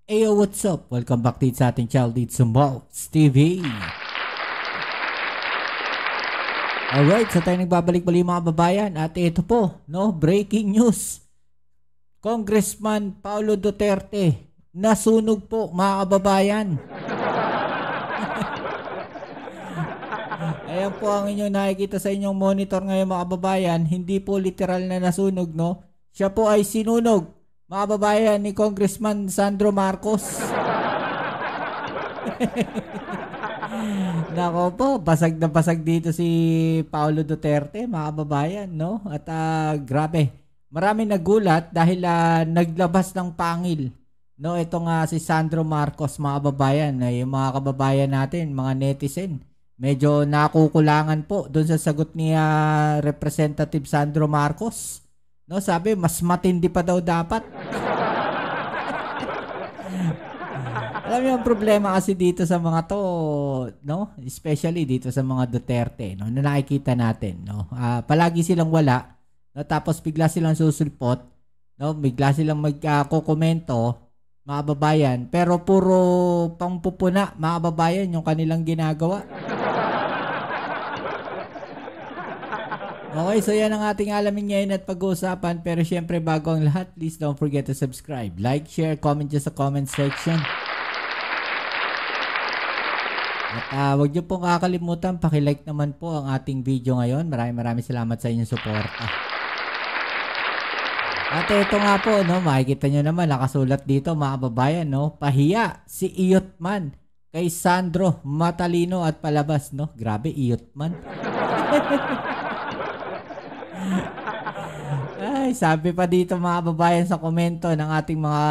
Ayo, what's up? Welcome back dito sa ating channel dito sa Malts TV. Alright, so tayo nagbabalik-balik mga kababayan. At ito po, no, breaking news. Congressman Paulo Duterte, nasunog po mga kababayan. Ayan po ang inyong nakikita sa inyong monitor ngayon mga kababayan. Hindi po literal na nasunog, no? Siya po ay sinunog, mga kababayan, ni Congressman Sandro Marcos. Nako po, basag na basag dito si Paulo Duterte, mga kababayan, no? At grabe, marami nagulat dahil naglabas ng pangil, no? Itong si Sandro Marcos, mga kababayan, yung mga kababayan natin, mga netizen, medyo nakukulangan po doon sa sagot ni Representative Sandro Marcos. No, sabi mas matindi pa daw dapat. Alam mo yung problema kasi dito sa mga to, no? Especially dito sa mga Duterte, no? Na nakikita natin, no? Palagi silang wala, no? Tapos bigla silang susulpot, no? Bigla silang magkokomento, mga babayan, pero puro pangpupuna, mga babayan, yung kanilang ginagawa. Okay, so yan ang ating alamin ngayon at pag-uusapan. Pero syempre bago ang lahat, please don't forget to subscribe, like, share, comment dyan sa comment section. At huwag nyo pong kakalimutan, pakilike naman po ang ating video ngayon. Maraming salamat sa inyong suporta. At ito nga po, no, makikita nyo naman, nakasulat dito mga kababayan, no, pahiya si Iyotman kay Sandro, matalino at palabas, no. Grabe, Iyotman. Ay, sabi pa dito mga babayan sa komento ng ating mga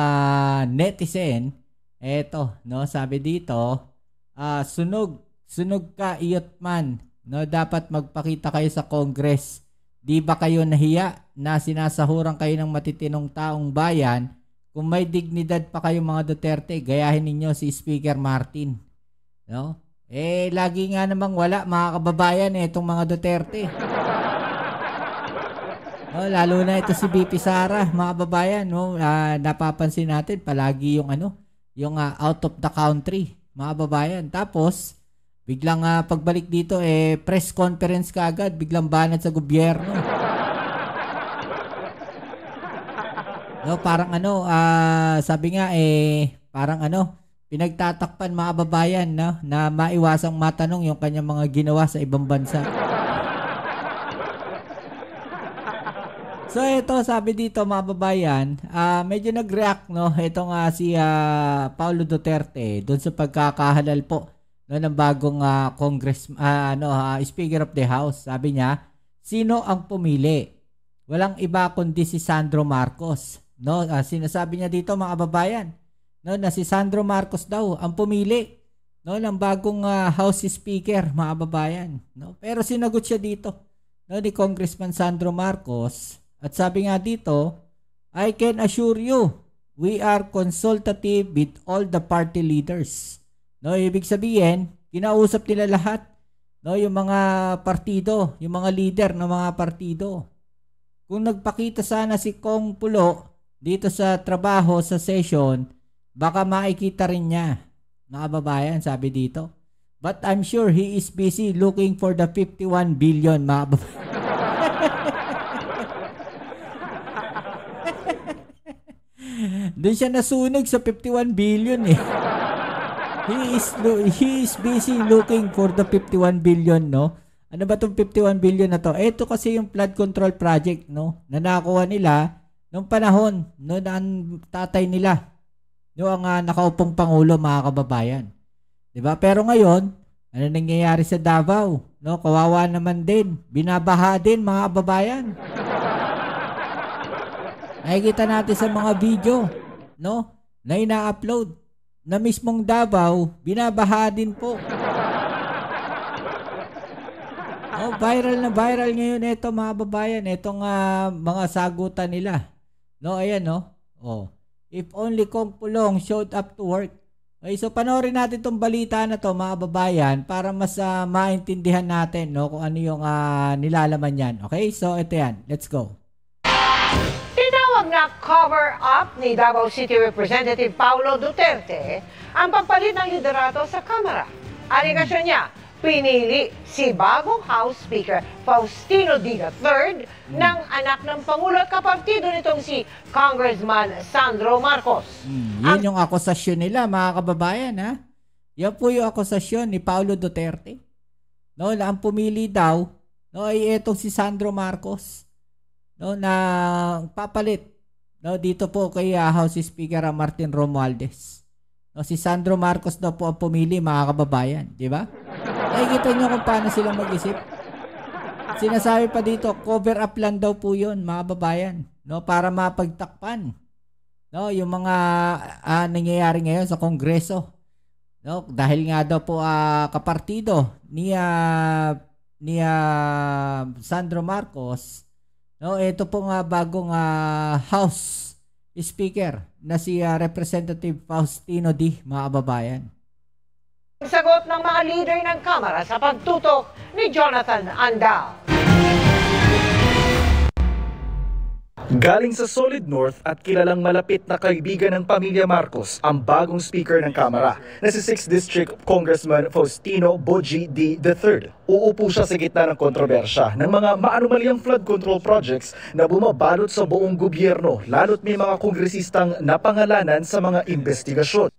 netizen, eto, no, sabi dito, sunog ka Iyotman, no, dapat magpakita kayo sa Congress. Di ba kayo nahiya na sinasahuran kayo ng matitinong taong bayan? Kung may dignidad pa kayo mga Duterte, gayahin ninyo si Speaker Martin, no? Lagi nga namang wala mga kababayan itong mga Duterte. Oh, lalo na ito si BP Sara, mga babayan, no? Napapansin natin palagi yung yung out of the country, mga babayan. Tapos biglang pagbalik dito press conference kaagad, biglang banat sa gobyerno. No, parang sabi nga parang pinagtatakpan mga babayan, no, na maiwasang matanong yung kanyang mga ginawa sa ibang bansa. So ito, sabi dito mga babayan, medyo nag-react, no, itong si Paulo Duterte doon sa pagkakahalal po, no, ng bagong Speaker of the House. Sabi niya, sino ang pumili? Walang iba kundi si Sandro Marcos, no? Sinasabi niya dito mga babayan, no, na si Sandro Marcos daw ang pumili, no, ng bagong House Speaker, mga babayan, no? Pero sinagot siya dito, no, ni Congressman Sandro Marcos. At sabi nga dito, I can assure you, we are consultative with all the party leaders. No, ibig sabihin, kinausap nila lahat, no, yung mga partido, yung mga leader ng mga partido. Kung nagpakita sana si Kong Pulo dito sa trabaho, sa session, baka makikita rin niya. Mga babayan, sabi dito. But I'm sure he is busy looking for the 51 billion, mga babayan. Doon siya nasunog sa 51 billion eh. He is busy looking for the 51 billion, no? Ano ba tong 51 billion na to? Ito kasi yung flood control project, no, na nakuha nila nung panahon, no, na ang tatay nila, no, ang nakaupong pangulo, mga kababayan. 'Di ba? Pero ngayon, ano nangyayari sa Davao? No, kawawa naman din. Binabaha din, mga kababayan. Nakikita natin sa mga video, no, na ina-upload na mismong Davao, binabaha din po. Oh, viral na viral ngayon ito, mga babayan, itong mga sagutan nila. No, ayan, no. Oh, if only Kong Pulong showed up to work. Okay, so panoorin natin itong balita na to, mga babayan, para mas maintindihan natin, no, kung ano yung nilalaman yan. Okay, so ito yan. Let's go. Tinawag nga Ina-cover up ni Davao City Representative Paulo Duterte ang pagpalit ng liderato sa Kamara. Aligasyon niya, pinili si bagong House Speaker Faustino D. III ng anak ng Pangulo at kapartido nitong si Congressman Sandro Marcos. Yan yung akusasyon nila, mga kababayan, ha? Yan po yung akusasyon ni Paulo Duterte. No, na ang pumili daw, no, ay etong si Sandro Marcos, no, na papalit, no, dito po kay House Speaker Martin Romualdez. No, si Sandro Marcos daw po ang pumili, mga kababayan, di ba? Nakikita nyo kung paano sila mag-isip. Sinasabi pa dito, cover up lang daw po yun, mga babayan, no, para mapagtakpan, no, yung mga nangyayari ngayon sa Kongreso. No, dahil nga daw po kapartido ni Sandro Marcos, no, ito po nga bagong House Speaker na si Representative Faustino D, mga kababayan. Sagot ng mga leader ng Kamara sa pagtutok ni Jonathan Andal. Galing sa Solid North at kilalang malapit na kaibigan ng pamilya Marcos ang bagong Speaker ng Kamara na si 6th District Congressman Faustino Boji D. III. Uupo siya sa gitna ng kontrobersya ng mga maanumalyang flood control projects na bumabalot sa buong gobyerno, lalo't may mga kongresistang napangalanan sa mga investigasyon.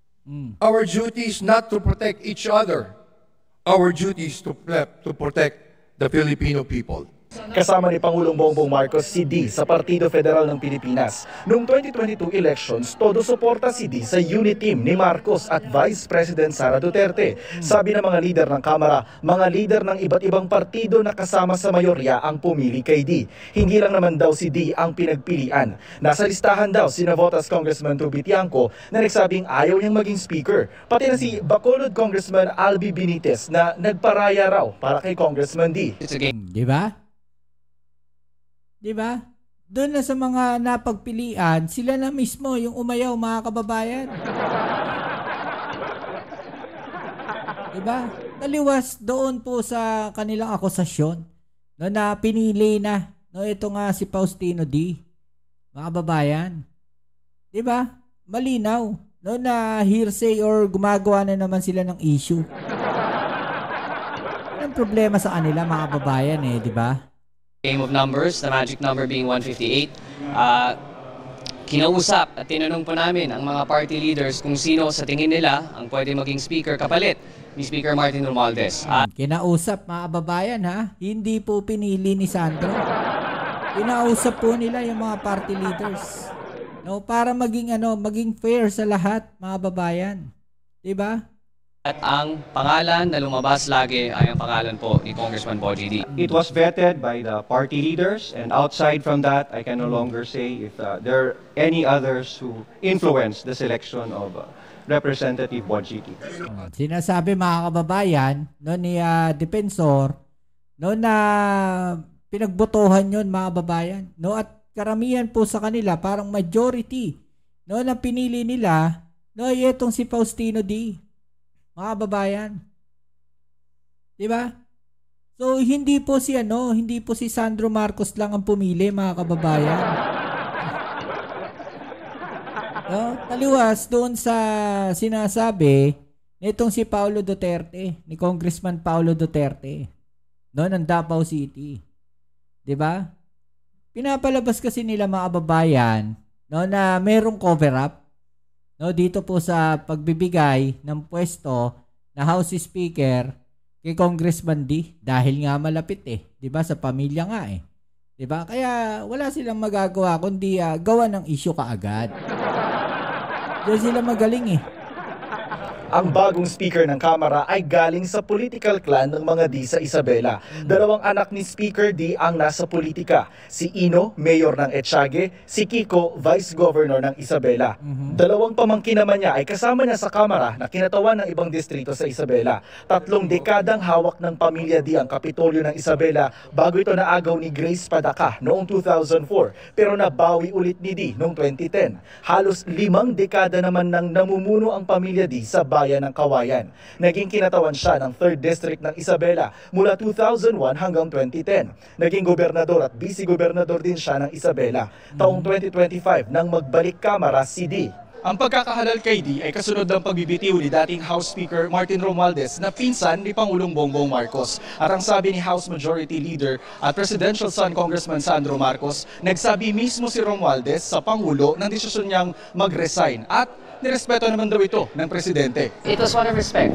Our duty is not to protect each other. Our duty is to protect the Filipino people. Kasama ni Pangulong Bongbong Marcos si D sa Partido Federal ng Pilipinas. Noong 2022 elections, todo suporta si D sa unit team ni Marcos at Vice President Sara Duterte. Sabi ng mga lider ng Kamara, mga lider ng iba't ibang partido na kasama sa mayorya ang pumili kay D. Hindi lang naman daw si D ang pinagpilian. Nasa listahan daw si Navotas Congressman Toby Tiangco na nagsabing ayaw niyang maging speaker. Pati na si Bacolod Congressman Albi Benitez na nagparaya raw para kay Congressman D. Di ba? Di ba? Doon na sa mga napagpilian, sila na mismo yung umayaw, mga kababayan. Di ba? Taliwas doon po sa kanilang akusasyon, no, na pinili na, no, ito nga si Faustino D, mga kababayan. Di ba? Malinaw, no, na hearsay or gumagawa na naman sila ng issue. Ang problema sa kanila, mga kababayan, di ba? Game of numbers, the magic number being 158. Kinausap at tinanong po namin ang mga party leaders kung sino sa tingin nila ang pwede maging speaker kapalit ni Speaker Martin Romualdez. Kinausap, mga kababayan, ha? Hindi po pinili ni Sandro. Kinausap po nila yung mga party leaders. No, para maging fair sa lahat, mga kababayan. 'Di ba? At ang pangalan na lumabas lagi ay ang pangalan po ni Congressman Boji D. It was vetted by the party leaders, and outside from that, I can no longer say if there are any others who influenced the selection of Representative Boji D. Sinasabi, mga kababayan, no, ni Defensor, no, na pinagbotohan yon, mga kababayan, no, at karamihan po sa kanila, parang majority, no, na pinili nila, no, ay itong si Faustino D, mga kababayan. Di ba? So hindi po si Sandro Marcos lang ang pumili, mga kababayan. No, taliwas doon sa sinasabi nitong si Paulo Duterte, ni Congressman Paulo Duterte, no, ng Davao City. 'Di ba? Pinapalabas kasi nila, mga kababayan, no, na merong cover up, no, dito po sa pagbibigay ng pwesto na House Speaker kay Congressman D dahil nga malapit 'di ba, sa pamilya nga 'di ba? Kaya wala silang magagawa kundi gawa ng issue kaagad. Diyan sila magaling Ang bagong speaker ng Kamara ay galing sa political clan ng mga D sa Isabela. Dalawang anak ni Speaker D ang nasa politika. Si Ino, mayor ng Etiague, si Kiko, vice governor ng Isabela. Dalawang pamangkin naman niya ay kasama niya sa Kamara na kinatawan ng ibang distrito sa Isabela. 3 dekadang hawak ng pamilya D ang Kapitolyo ng Isabela bago ito naagaw ni Grace Padaka noong 2004, pero nabawi ulit ni D noong 2010. Halos 5 dekada naman nang namumuno ang pamilya D sa bayan ng Kawayan. Naging kinatawan siya ng 3rd District ng Isabela mula 2001 hanggang 2010. Naging gobernador at vice-gobernador din siya ng Isabela. Taong 2025 nang magbalik Kamara si D. Ang pagkakahalal kay D ay kasunod ng pagbibitiw ni dating House Speaker Martin Romualdez na pinsan ni Pangulong Bongbong Marcos. At ang sabi ni House Majority Leader at Presidential son Congressman Sandro Marcos, nagsabi mismo si Romualdez sa Pangulo ng desisyon niyang mag-resign at nirespeto naman daw ito ng Presidente. It was one of respect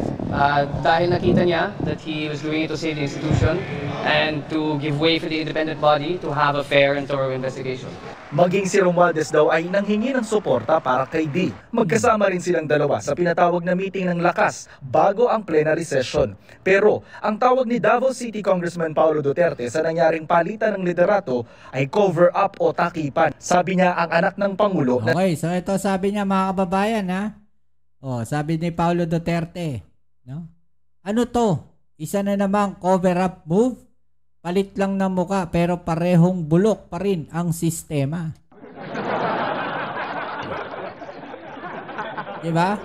dahil nakita niya that he was doing it to save the institution and to give way for the independent body to have a fair and thorough investigation. Maging si Romualdez daw ay nanghingi ng suporta para kay D. Magkasama rin silang dalawa sa pinatawag na meeting ng lakas bago ang plenary session. Pero ang tawag ni Davao City Congressman Paulo Duterte sa nangyaring palitan ng liderato ay cover-up o takipan. Sabi niya ang anak ng Pangulo na... Okay, so ito sabi niya mga kababayan ha. Sabi ni Paulo Duterte, no? Ano to? Isa na namang cover-up move? Palit lang ng muka pero parehong bulok pa rin ang sistema. Diba?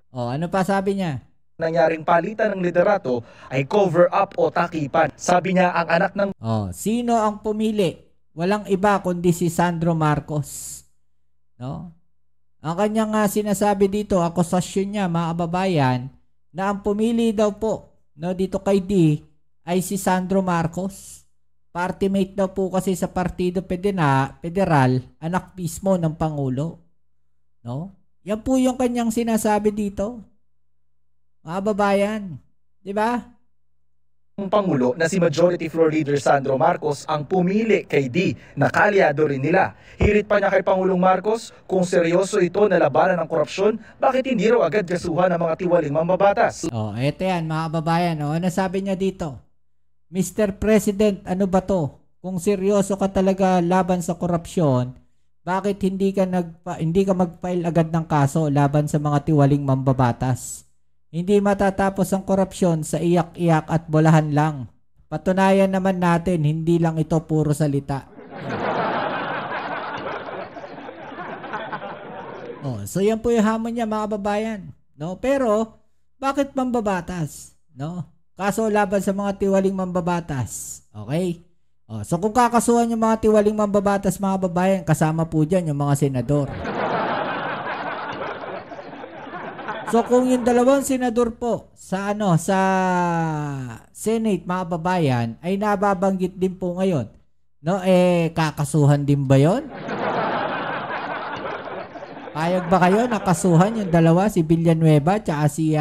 Ano pa sabi niya? Nangyaring palitan ng liderato ay cover-up o takipan. Sabi niya ang anak ng... Sino ang pumili? Walang iba kundi si Sandro Marcos. No? Ang kanyang sinasabi dito, akusasyon niya mga kababayan, na ang pumili daw po dito kay D ay si Sandro Marcos. Party mate daw po kasi sa Partido Federal, anak mismo ng Pangulo. No? Yan po yung kanyang sinasabi dito. Mga babayan. Diba? Ang Pangulo na si Majority Floor Leader Sandro Marcos ang pumili kay D na kalyado rin nila. Hirit pa niya kay Pangulong Marcos kung seryoso ito na labanan ng korupsyon, bakit hindi raw agad kasuhan ng mga tiwaling mambabatas? Eto yan mga babayan. Ano sabi niya dito? Mr. President, ano ba to? Kung seryoso ka talaga laban sa korupsyon, bakit hindi ka mag-file agad ng kaso laban sa mga tiwaling mambabatas? Hindi matatapos ang korupsyon sa iyak-iyak at bolahan lang. Patunayan naman natin, hindi lang ito puro salita. So yan po yung hamon niya mga babayan. No? Pero, bakit mambabatas? No? Kaso laban sa mga tiwaling mambabatas. Okay? So kung kakasuhan yung mga tiwaling mambabatas mga babayan, kasama po dyan yung mga senador. So kung yung dalawang senador po sa Senate mga babayan ay nababanggit din po ngayon, no, kakasuhan din ba 'yon? Payag ba kayo nakasuhan yung dalawa, si Villanueva at si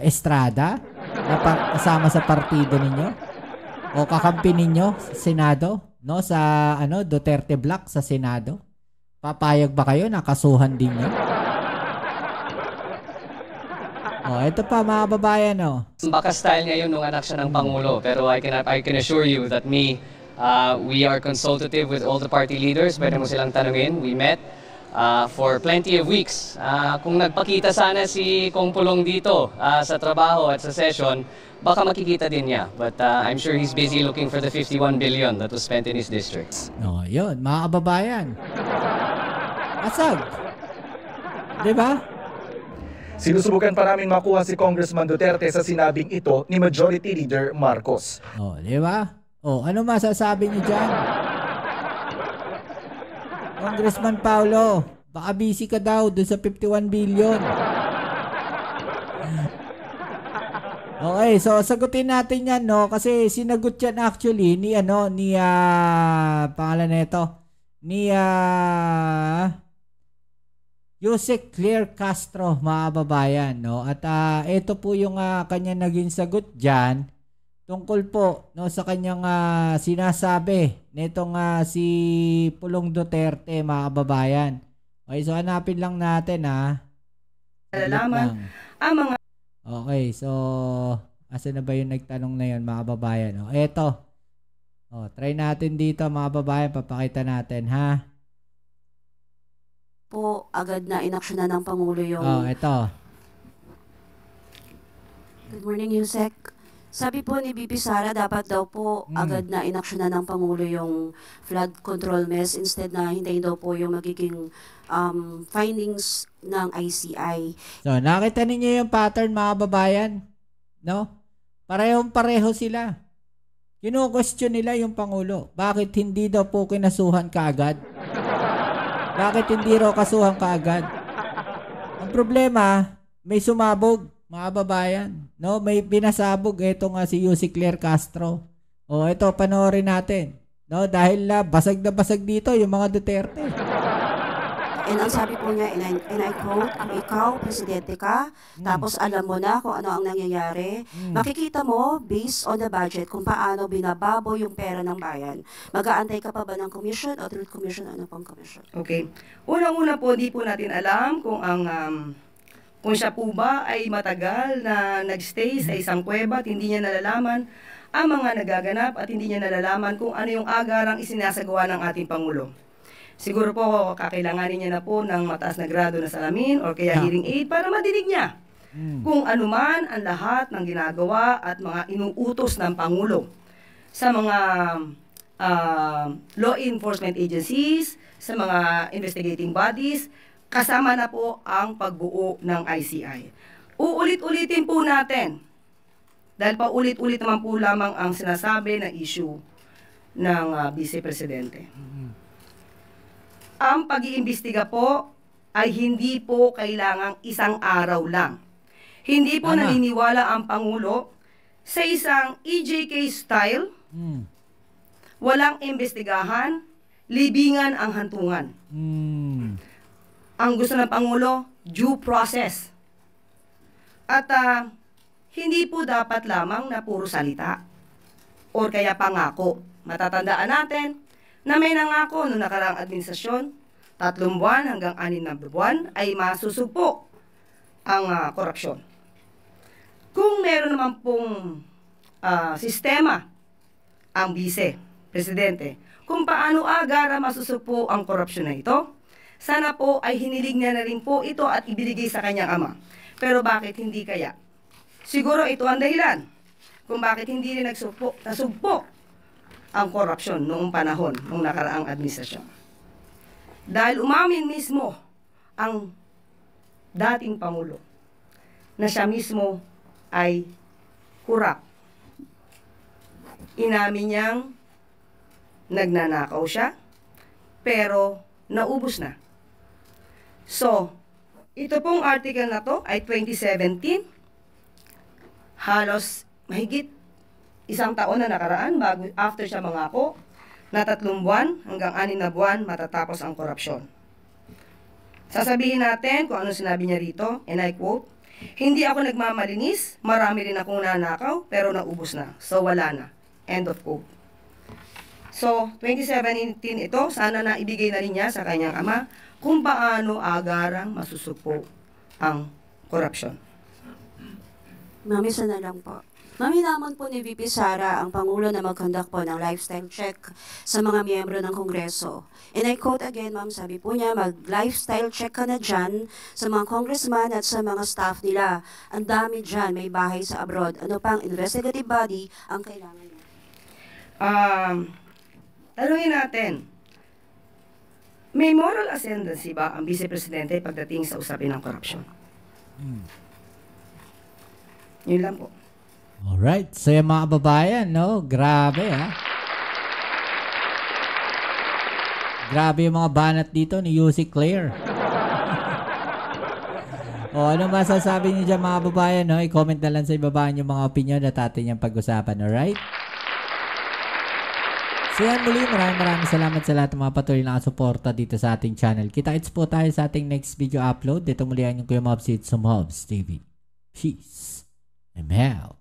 Estrada na kasama sa partido ninyo o kakampi ninyo sa Senado, no, sa Duterte Block sa Senado? Papayag ba kayo nakasuhan din niyo? Ito pa mga babayan, Baka style ngayon nung anak siya ng Pangulo, pero I can assure you that we are consultative with all the party leaders. Pwede mo silang tanungin. We met for plenty of weeks. Kung nagpakita sana si Kong Pulong dito sa trabaho at sa session, baka makikita din niya. But I'm sure he's busy looking for the 51 billion that was spent in his districts. Yun, mga kababayan. Asag. Diba? Sinusubukan pa namin makuha si Congressman Duterte sa sinabing ito ni Majority Leader Marcos. Diba? Ano masasabi niyo dyan? Congressman Paulo, baka busy ka daw doon sa 51 billion. Okay, so sagutin natin yan, no? Kasi sinagot yan actually ni pangalan nito, ni Yusek Claire Castro, mga babayan, no? At ito po yung kanya naging sagot diyan tungkol po, no, sa kanyang sinasabi nitong si Pulong Duterte, mga babayan. Okay, so hanapin lang natin Nalalaman ang mga... Okay, so asa na ba yung nagtanong na yun, mga babayan? Ito. Try natin dito, mga babayan, papakita natin, ha? Po agad na inaksyonan ng Pangulo yung... ito. Good morning, Yusek. Sabi po ni BP Sara, dapat daw po agad na inaksyonan ng Pangulo yung flood control measures instead na hintayin daw po yung magiging findings ng ICI. So, nakita ninyo yung pattern, mga babayan? No? Parehong-pareho sila. Kino-question nila yung Pangulo. Bakit hindi daw po kinasuhan kaagad? Bakit hindi raw kasuhan kaagad? Ang problema, may sumabog, mga babayan. No, may pinasabog. Ito nga si Yussi Claire Castro. O, ito, panoorin natin. No, dahil basag na basag dito yung mga Duterte. And ang sabi po niya, and I quote, kung ikaw, presidente ka, tapos alam mo na kung ano ang nangyayari, makikita mo, based on the budget, kung paano binababo yung pera ng bayan. Mag-aantay ka pa ba ng commission o truth commission, ano pang commission? Okay. Unang-una po, di po natin alam kung kung siya po ba ay matagal na nagstay sa isang kuweba at hindi niya nalalaman ang mga nagaganap at hindi niya nalalaman kung ano yung agarang isinasagawa ng ating Pangulo. Siguro po kakailanganin niya na po ng mataas na grado na salamin o kaya hearing aid para madinig niya kung anuman ang lahat ng ginagawa at mga inuutos ng Pangulo sa mga law enforcement agencies, sa mga investigating bodies, kasama na po ang pagbuo ng ICI. Uulit-ulitin po natin, dahil pa ulit-ulit naman po lamang ang sinasabi na issue ng Vice Presidente. Ang pag-iimbestiga po ay hindi po kailangang isang araw lang. Hindi po naniniwala ang Pangulo sa isang EJK style, walang imbestigahan, libingan ang hantungan. Ang gusto ng Pangulo, due process. At hindi po dapat lamang na puro salita or kaya pangako. Matatandaan natin na may nangako noong nakaraang administrasyon, 3 buwan hanggang 6 na buwan ay masusugpo ang korupsyon. Kung meron naman pong sistema ang Vice Presidente, kung paano agara masusugpo ang korupsyon na ito, sana po ay hinilig niya na rin po ito at ibinigay sa kanyang ama. Pero bakit hindi kaya? Siguro ito ang dahilan kung bakit hindi rin nasugpo ang korupsyon noong panahon, noong nakaraang administrasyon. Dahil umamin mismo ang dating Pangulo na siya mismo ay kurap. Inamin niyang nagnanakaw siya, pero naubos na. So, ito pong article na to ay 2017, halos mahigit 1 taon na nakaraan bago after siya mangako na 3 buwan hanggang 6 na buwan matatapos ang korupsyon. Sasabihin natin kung ano sinabi niya rito, and I quote, "Hindi ako nagmamalinis, marami rin akong nanakaw, pero naubos na. So wala na." End of quote. So, 2017 ito, sana na ibigay na rin niya sa kanyang ama kung paano agarang masusugpo ang korupsyon. Mami, sana lang po. Mami, naman po ni VP Sara ang Pangulo na mag-conduct po ng lifestyle check sa mga miyembro ng Kongreso. And I quote again, ma'am, sabi po niya, mag-lifestyle check ka na dyan sa mga congressman at sa mga staff nila. Ang dami dyan, may bahay sa abroad. Ano pang investigative body ang kailangan niya? Tanungin natin, may moral ascendancy ba ang Vice Presidente pagdating sa usapin ng korupsyon? Yun lang po. Alright. So yung mga babayan, no? Grabe, ha? Grabe yung mga banat dito ni Yussi Claire. O, ano masasabi niyo dyan, mga babayan, no? I-comment na lang sa ibabaan yung mga opinion at atin yung pag-usapan, alright? So yan muli, maraming salamat sa lahat ng mga patuloy na kasuporta dito sa ating channel. Kita-kits po tayo sa ating next video upload. Dito muli ang yung Kuya Mobs, it's Mobs TV. Peace. I'm out.